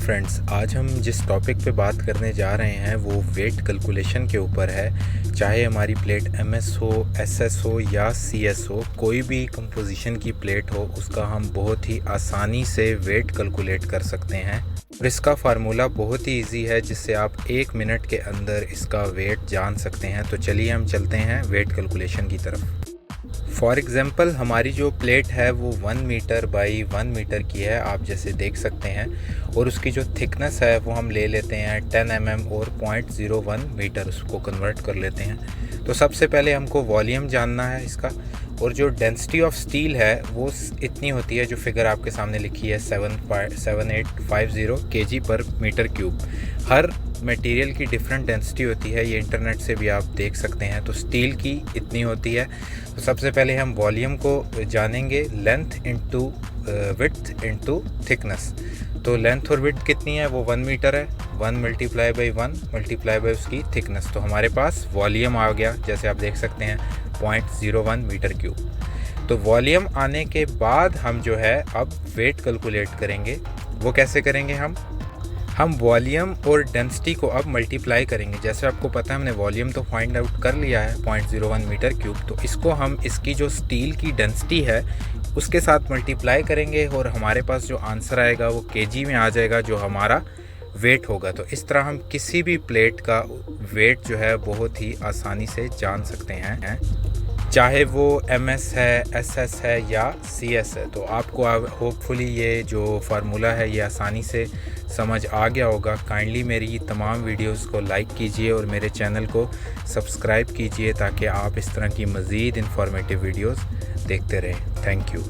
Friends, आज हम जिस टॉपिक पे बात करने जा रहे हैं वो वेट कैलकुलेशन के ऊपर है। चाहे हमारी प्लेट एमएस हो, एसएस हो या सीएस हो, कोई भी कंपोजिशन की प्लेट हो, उसका हम बहुत ही आसानी से वेट कैलकुलेट कर सकते हैं। और इसका फार्मूला बहुत ही इजी है, जिससे आप 1 मिनट के अंदर इसका वेट जान सकते हैं। तो चलिए हम चलते हैं वेट कैलकुलेशन की तरफ। फॉर एग्ज़ाम्पल हमारी जो प्लेट है वो 1 मीटर बाई 1 मीटर की है, आप जैसे देख सकते हैं। और उसकी जो थिकनेस है वो हम ले लेते हैं 10 mm और 0.01 मीटर, उसको कन्वर्ट कर लेते हैं। तो सबसे पहले हमको वॉल्यूम जानना है इसका। और जो डेंसिटी ऑफ स्टील है वो इतनी होती है, जो फिगर आपके सामने लिखी है 7850 kg पर मीटर क्यूब। हर मटेरियल की डिफरेंट डेंसिटी होती है, ये इंटरनेट से भी आप देख सकते हैं। तो स्टील की इतनी होती है। तो सबसे पहले हम वॉल्यूम को जानेंगे, length into width into thickness. तो लेंथ और विड्थ कितनी है, वो 1 मीटर है। 1 मल्टीप्लाई बाई 1 मल्टीप्लाई बाई उसकी थिकनेस। तो हमारे पास वॉल्यूम आ गया, जैसे आप देख सकते हैं 0.01 मीटर क्यूब। तो वॉल्यूम आने के बाद हम जो है अब वेट कैलकुलेट करेंगे। वो कैसे करेंगे, हम वॉल्यूम और डेंसिटी को अब मल्टीप्लाई करेंगे। जैसे आपको पता है हमने वॉल्यूम तो फाइंड आउट कर लिया है 0.01 मीटर क्यूब। तो इसको हम इसकी जो स्टील की डेंसिटी है उसके साथ मल्टीप्लाई करेंगे और हमारे पास जो आंसर आएगा वो केजी में आ जाएगा, जो हमारा वेट होगा। तो इस तरह हम किसी भी प्लेट का वेट जो है बहुत ही आसानी से जान सकते हैं, चाहे वो एमएस है, एसएस है या सीएस है। तो आपको होपफुली ये जो फार्मूला है ये आसानी से समझ आ गया होगा। काइंडली मेरी तमाम वीडियोस को लाइक कीजिए और मेरे चैनल को सब्सक्राइब कीजिए, ताकि आप इस तरह की मज़ीद इंफॉर्मेटिव वीडियोस देखते रहें। Thank you.